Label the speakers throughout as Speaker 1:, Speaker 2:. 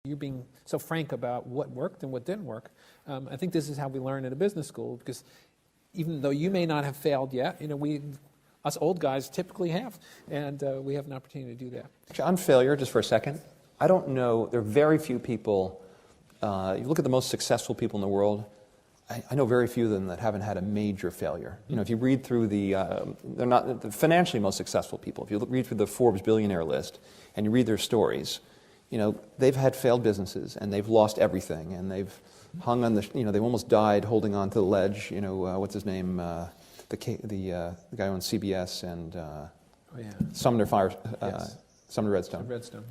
Speaker 1: You're being so frank about what worked and what didn't work. I think this is how we learn in a business school, because even though you may not have failed yet, us old guys typically have, and we have an opportunity to do that.
Speaker 2: Actually, on failure, just for a second, I don't know, there are very few people, you look at the most successful people in the world, I know very few of them that haven't had a major failure. If you read through they're not the financially most successful people. If you read through the Forbes billionaire list and you read their stories, they've had failed businesses and they've lost everything and they've hung on they've almost died holding on to the ledge. What's his name? The guy who owns CBS and Sumner Redstone.
Speaker 1: Redstone,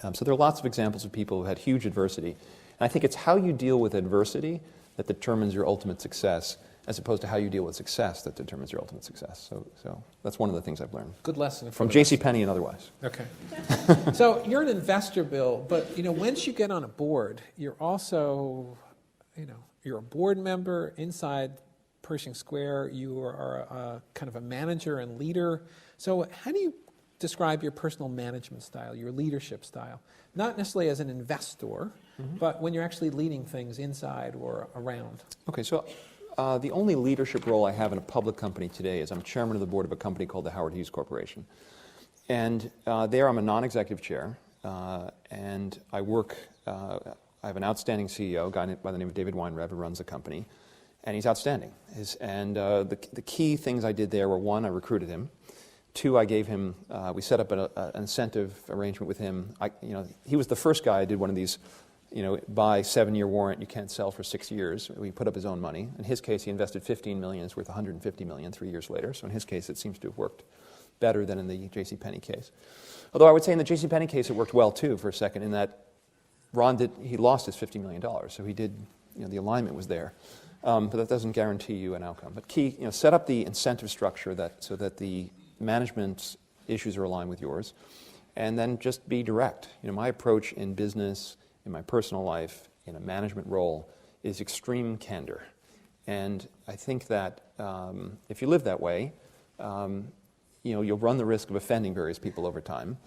Speaker 1: yeah.
Speaker 2: So there are lots of examples of people who had huge adversity. And I think it's how you deal with adversity that determines your ultimate success, as opposed to how you deal with success that determines your ultimate success. So that's one of the things I've learned.
Speaker 1: Good lesson.
Speaker 2: From JCPenney and otherwise.
Speaker 1: Okay. So you're an investor, Bill, but once you get on a board, you're also, you're a board member inside Pershing Square. You are a kind of a manager and leader. So how do you describe your personal management style, your leadership style? Not necessarily as an investor, but when you're actually leading things inside or around.
Speaker 2: Okay, so the only leadership role I have in a public company today is I'm chairman of the board of a company called the Howard Hughes Corporation. And there I'm a non-executive chair, and I work, I have an outstanding CEO, a guy by the name of David Weinrev, who runs the company, and he's outstanding. The key things I did there were, one, I recruited him. Two, I gave him, we set up an incentive arrangement with him. He was the first guy I did one of these, buy 7-year warrant, you can't sell for 6 years. We put up his own money. In his case, he invested $15 million, it's worth $150 million 3 years later. So in his case, it seems to have worked better than in the JCPenney case. Although I would say in the JCPenney case, it worked well too for a second, in that he lost his $50 million. So he did, the alignment was there. But that doesn't guarantee you an outcome. But key, set up the incentive structure so that the management issues are aligned with yours, and then just be direct. My approach in business, in my personal life, in a management role, is extreme candor. And I think that if you live that way, you'll run the risk of offending various people over time,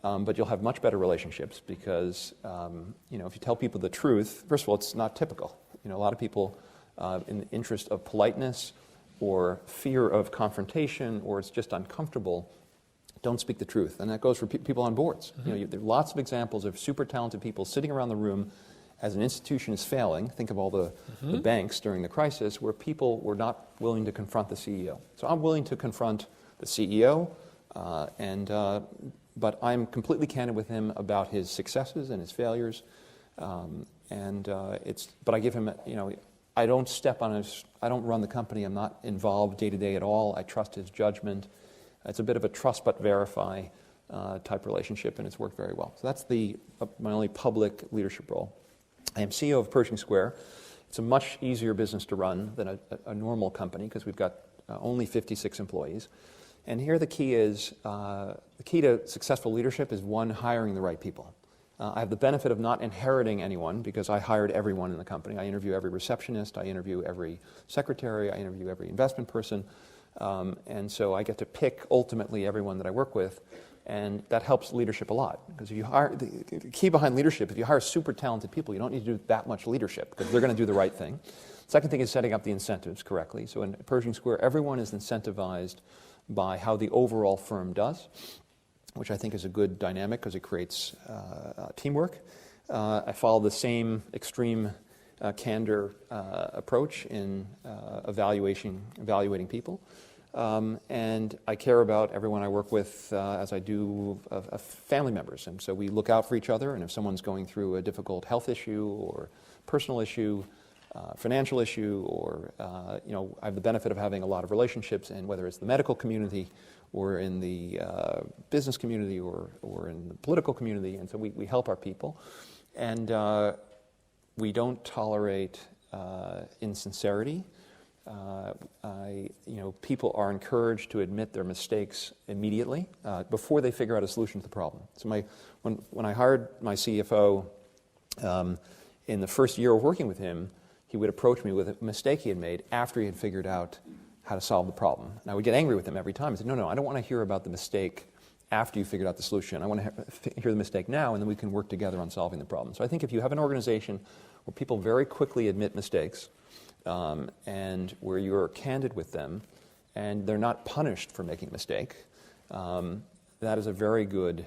Speaker 2: but you'll have much better relationships because, if you tell people the truth, first of all, it's not typical. A lot of people, in the interest of politeness or fear of confrontation, or it's just uncomfortable, don't speak the truth. And that goes for people on boards. There are lots of examples of super talented people sitting around the room as an institution is failing. Think of all the banks during the crisis where people were not willing to confront the CEO. So I'm willing to confront the CEO, but I'm completely candid with him about his successes and his failures. But I give him, I don't step on his, I don't run the company, I'm not involved day to day at all. I trust his judgment. It's a bit of a trust but verify type relationship, and it's worked very well. So that's my only public leadership role. I am CEO of Pershing Square. It's a much easier business to run than a normal company because we've got only 56 employees. And here the key to successful leadership is, one, hiring the right people. I have the benefit of not inheriting anyone because I hired everyone in the company. I interview every receptionist, I interview every secretary, I interview every investment person. And so I get to pick ultimately everyone that I work with, and that helps leadership a lot. Because if you hire, the key behind leadership, if you hire super talented people, you don't need to do that much leadership because they're going to do the right thing. Second thing is setting up the incentives correctly. So in Pershing Square, everyone is incentivized by how the overall firm does, which I think is a good dynamic because it creates teamwork. I follow the same extreme candor approach in evaluating people. And I care about everyone I work with as I do family members. And so we look out for each other, and if someone's going through a difficult health issue or personal issue, financial issue, or I have the benefit of having a lot of relationships, and whether it's the medical community or in the business community or in the political community, and so we help our people. And we don't tolerate insincerity. People are encouraged to admit their mistakes immediately before they figure out a solution to the problem. So when I hired my CFO, in the first year of working with him, he would approach me with a mistake he had made after he had figured out how to solve the problem. And I would get angry with him every time. I said, no, I don't want to hear about the mistake after you figured out the solution. I want to hear the mistake now, and then we can work together on solving the problem. So I think if you have an organization where people very quickly admit mistakes, and where you're candid with them, and they're not punished for making a mistake, that is a very good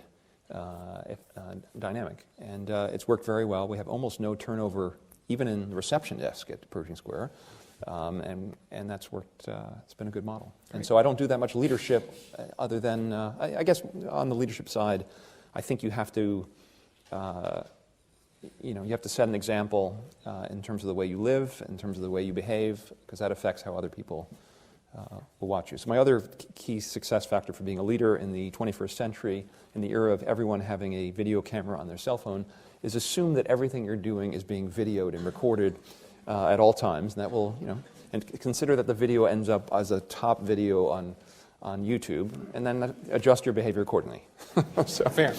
Speaker 2: dynamic. And it's worked very well. We have almost no turnover, even in the reception desk at Pershing Square. And that's worked, it's been a good model.
Speaker 1: Great.
Speaker 2: And so I don't do that much leadership other than, I guess on the leadership side, I think you have to, you have to set an example in terms of the way you live, in terms of the way you behave, because that affects how other people will watch you. So my other key success factor for being a leader in the 21st century, in the era of everyone having a video camera on their cell phone, is assume that everything you're doing is being videoed and recorded at all times, and that will, and consider that the video ends up as a top video on YouTube, and then adjust your behavior accordingly.
Speaker 1: Fair.